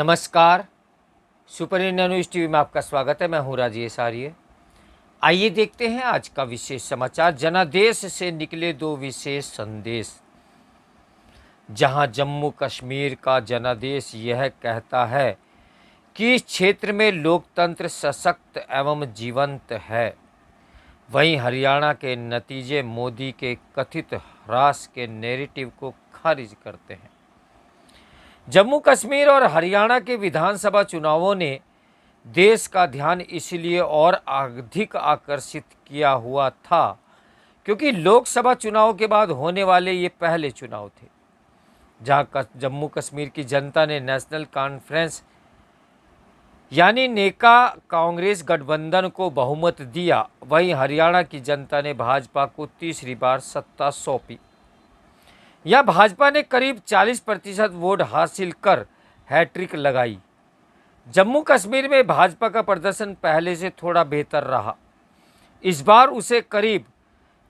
नमस्कार। Super India news TV में आपका स्वागत है। मैं हूं राजेश आर्य। आइए देखते हैं आज का विशेष समाचार। जनादेश से निकले दो विशेष संदेश। जहां जम्मू कश्मीर का जनादेश यह कहता है कि इस क्षेत्र में लोकतंत्र सशक्त एवं जीवंत है, वहीं हरियाणा के नतीजे मोदी के कथित ह्रास के नैरेटिव को खारिज करते हैं। जम्मू कश्मीर और हरियाणा के विधानसभा चुनावों ने देश का ध्यान इसलिए और अधिक आकर्षित किया हुआ था क्योंकि लोकसभा चुनाव के बाद होने वाले ये पहले चुनाव थे जहां जम्मू कश्मीर की जनता ने नेशनल कॉन्फ्रेंस यानी नेका कांग्रेस गठबंधन को बहुमत दिया, वहीं हरियाणा की जनता ने भाजपा को तीसरी बार सत्ता सौंपी। यह भाजपा ने करीब 40% वोट हासिल कर हैट्रिक लगाई। जम्मू कश्मीर में भाजपा का प्रदर्शन पहले से थोड़ा बेहतर रहा। इस बार उसे करीब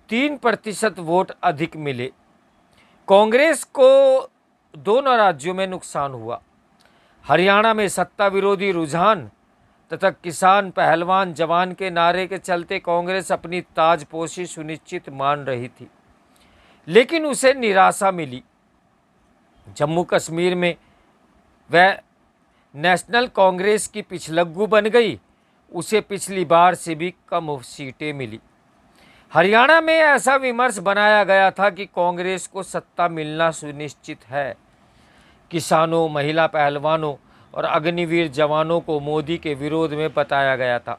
3% वोट अधिक मिले। कांग्रेस को दोनों राज्यों में नुकसान हुआ। हरियाणा में सत्ता विरोधी रुझान तथा किसान पहलवान जवान के नारे के चलते कांग्रेस अपनी ताजपोशी सुनिश्चित मान रही थी, लेकिन उसे निराशा मिली। जम्मू कश्मीर में वह नेशनल कांग्रेस की पिछलग्गू बन गई। उसे पिछली बार से भी कम सीटें मिली। हरियाणा में ऐसा विमर्श बनाया गया था कि कांग्रेस को सत्ता मिलना सुनिश्चित है। किसानों, महिला पहलवानों और अग्निवीर जवानों को मोदी के विरोध में बताया गया था,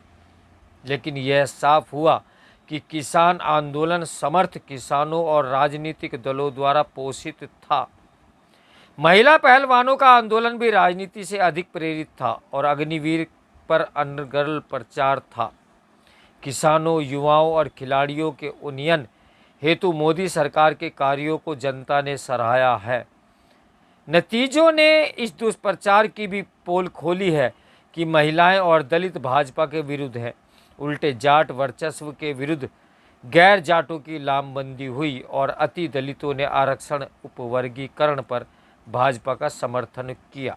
लेकिन यह साफ हुआ कि किसान आंदोलन समर्थ किसानों और राजनीतिक दलों द्वारा पोषित था। महिला पहलवानों का आंदोलन भी राजनीति से अधिक प्रेरित था और अग्निवीर पर अनर्गल प्रचार था। किसानों, युवाओं और खिलाड़ियों के उन्नयन हेतु मोदी सरकार के कार्यों को जनता ने सराहा है। नतीजों ने इस दुष्प्रचार की भी पोल खोली है कि महिलाएं और दलित भाजपा के विरुद्ध हैं। उल्टे जाट वर्चस्व के विरुद्ध गैर जाटों की लामबंदी हुई और अति दलितों ने आरक्षण उपवर्गीकरण पर भाजपा का समर्थन किया।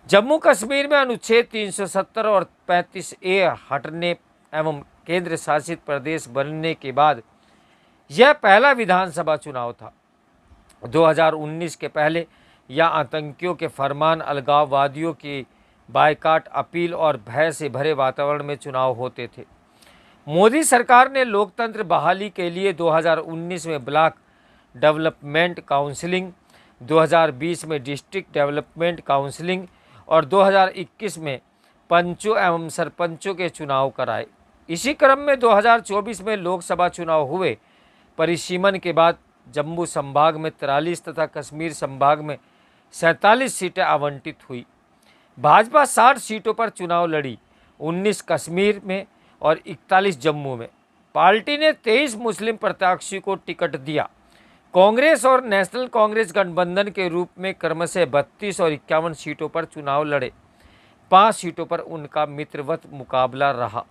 जम्मू कश्मीर में अनुच्छेद 370 और 35A हटने एवं केंद्र शासित प्रदेश बनने के बाद यह पहला विधानसभा चुनाव था। 2019 के पहले या आतंकियों के फरमान, अलगाववादियों की बायकाट अपील और भय से भरे वातावरण में चुनाव होते थे। मोदी सरकार ने लोकतंत्र बहाली के लिए 2019 में ब्लॉक डेवलपमेंट काउंसिलिंग, 2020 में डिस्ट्रिक्ट डेवलपमेंट काउंसिलिंग और 2021 में पंचों एवं सरपंचों के चुनाव कराए। इसी क्रम में 2024 में लोकसभा चुनाव हुए। परिसीमन के बाद जम्मू संभाग में 43 तथा कश्मीर संभाग में 47 सीटें आवंटित हुई। भाजपा 60 सीटों पर चुनाव लड़ी, 19 कश्मीर में और 41 जम्मू में। पार्टी ने 23 मुस्लिम प्रत्याशी को टिकट दिया। कांग्रेस और नेशनल कांग्रेस गठबंधन के रूप में क्रमशः 32 और 51 सीटों पर चुनाव लड़े। 5 सीटों पर उनका मित्रवत मुकाबला रहा।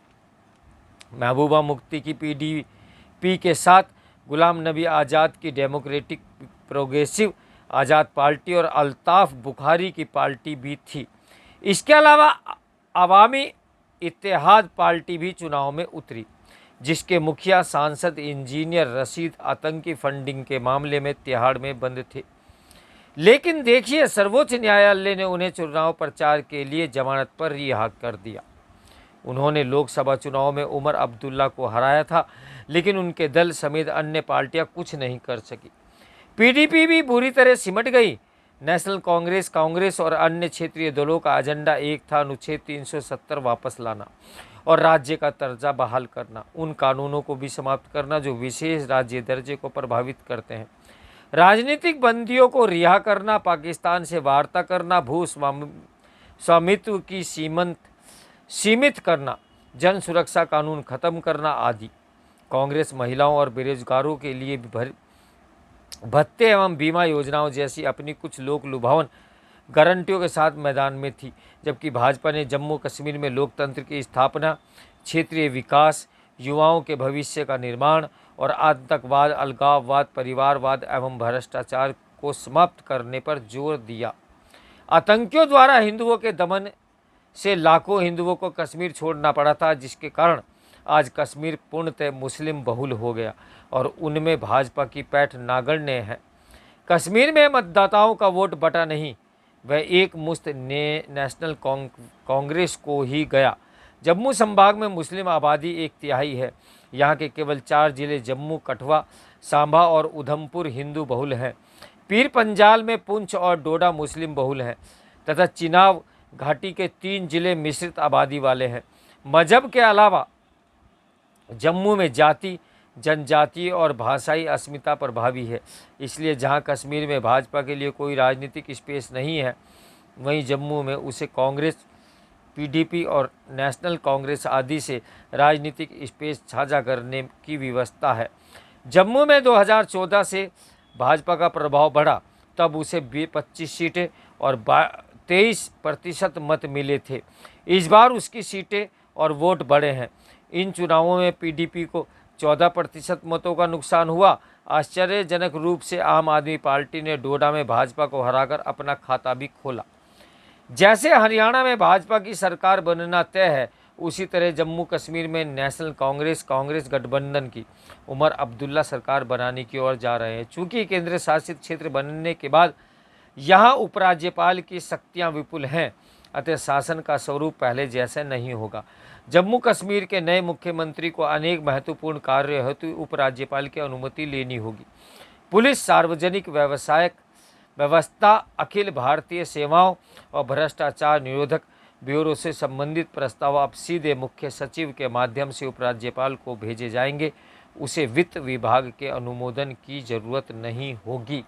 महबूबा मुफ्ती की PDP के साथ गुलाम नबी आज़ाद की डेमोक्रेटिक प्रोग्रेसिव आज़ाद पार्टी और अल्ताफ बुखारी की पार्टी भी थी। इसके अलावा अवामी इत्तेहाद पार्टी भी चुनाव में उतरी, जिसके मुखिया सांसद इंजीनियर रशीद आतंकी फंडिंग के मामले में तिहाड़ में बंद थे। लेकिन देखिए, सर्वोच्च न्यायालय ने उन्हें चुनाव प्रचार के लिए जमानत पर रिहा कर दिया। उन्होंने लोकसभा चुनाव में उमर अब्दुल्ला को हराया था, लेकिन उनके दल समेत अन्य पार्टियां कुछ नहीं कर सकी। PDP भी बुरी तरह सिमट गई। नेशनल कांग्रेस और अन्य क्षेत्रीय दलों का एजेंडा एक था, अनुच्छेद 370 वापस लाना और राज्य का दर्जा बहाल करना, उन कानूनों को भी समाप्त करना जो विशेष राज्य दर्जे को प्रभावित करते हैं, राजनीतिक बंदियों को रिहा करना, पाकिस्तान से वार्ता करना, भू स्वामित्व की सीमित करना, जन सुरक्षा कानून खत्म करना आदि। कांग्रेस महिलाओं और बेरोजगारों के लिए भत्ते एवं बीमा योजनाओं जैसी अपनी कुछ लोक लुभावन गारंटियों के साथ मैदान में थी, जबकि भाजपा ने जम्मू कश्मीर में लोकतंत्र की स्थापना, क्षेत्रीय विकास, युवाओं के भविष्य का निर्माण और आतंकवाद, अलगाववाद, परिवारवाद एवं भ्रष्टाचार को समाप्त करने पर जोर दिया। आतंकियों द्वारा हिंदुओं के दमन से लाखों हिंदुओं को कश्मीर छोड़ना पड़ा था, जिसके कारण आज कश्मीर पूर्णतः मुस्लिम बहुल हो गया और उनमें भाजपा की पैठ नागण्य है। कश्मीर में मतदाताओं का वोट बटा नहीं, वह एक मुश्त नेशनल कांग्रेस को ही गया। जम्मू संभाग में मुस्लिम आबादी 1/3 है। यहाँ के केवल 4 जिले जम्मू, कठुआ, सांबा और उधमपुर हिंदू बहुल हैं। पीर पंजाल में पुंछ और डोडा मुस्लिम बहुल हैं तथा चिनाब घाटी के 3 जिले मिश्रित आबादी वाले हैं। मजहब के अलावा जम्मू में जाति, जनजातीय और भाषाई अस्मिता प्रभावी है। इसलिए जहां कश्मीर में भाजपा के लिए कोई राजनीतिक स्पेस नहीं है, वहीं जम्मू में उसे कांग्रेस, पीडीपी और नेशनल कांग्रेस आदि से राजनीतिक स्पेस साझा करने की व्यवस्था है। जम्मू में 2014 से भाजपा का प्रभाव बढ़ा, तब उसे 25 सीटें और 23% मत मिले थे। इस बार उसकी सीटें और वोट बढ़े हैं। इन चुनावों में पीडीपी को 14% मतों का नुकसान हुआ। आश्चर्यजनक रूप से आम आदमी पार्टी ने डोडा में भाजपा को हराकर अपना खाता भी खोला। जैसे हरियाणा में भाजपा की सरकार बनना तय है, उसी तरह जम्मू कश्मीर में नेशनल कांग्रेस गठबंधन की उमर अब्दुल्ला सरकार बनाने की ओर जा रहे हैं। चूंकि केंद्र शासित क्षेत्र बनने के बाद यहाँ उपराज्यपाल की शक्तियाँ विपुल हैं, अतः शासन का स्वरूप पहले जैसे नहीं होगा। जम्मू कश्मीर के नए मुख्यमंत्री को अनेक महत्वपूर्ण कार्य हेतु उपराज्यपाल की अनुमति लेनी होगी। पुलिस, सार्वजनिक व्यवस्था, अखिल भारतीय सेवाओं और भ्रष्टाचार निरोधक ब्यूरो से संबंधित प्रस्ताव अब सीधे मुख्य सचिव के माध्यम से उपराज्यपाल को भेजे जाएंगे। उसे वित्त विभाग के अनुमोदन की जरूरत नहीं होगी।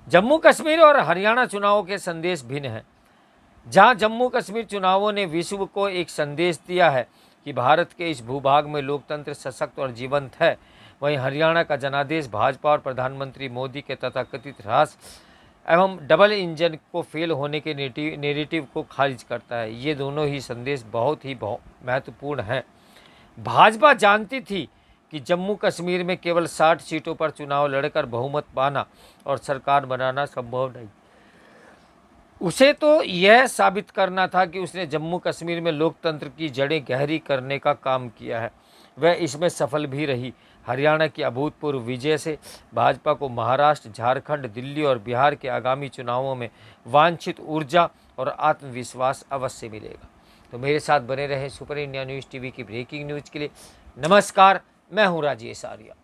जम्मू कश्मीर और हरियाणा चुनावों के संदेश भिन्न हैं। जहां जम्मू कश्मीर चुनावों ने विश्व को एक संदेश दिया है कि भारत के इस भूभाग में लोकतंत्र सशक्त और जीवंत है, वहीं हरियाणा का जनादेश भाजपा और प्रधानमंत्री मोदी के तथाकथित ह्रास एवं डबल इंजन को फेल होने के नेरेटिव को खारिज करता है। ये दोनों ही संदेश बहुत ही महत्वपूर्ण हैं। भाजपा जानती थी कि जम्मू कश्मीर में केवल 60 सीटों पर चुनाव लड़कर बहुमत पाना और सरकार बनाना संभव नहीं। उसे तो यह साबित करना था कि उसने जम्मू कश्मीर में लोकतंत्र की जड़ें गहरी करने का काम किया है। वह इसमें सफल भी रही। हरियाणा की अभूतपूर्व विजय से भाजपा को महाराष्ट्र, झारखंड, दिल्ली और बिहार के आगामी चुनावों में वांछित ऊर्जा और आत्मविश्वास अवश्य मिलेगा। तो मेरे साथ बने रहें सुपर इंडिया न्यूज़ टीवी की ब्रेकिंग न्यूज़ के लिए। नमस्कार, मैं हूँ राजेश आर्या।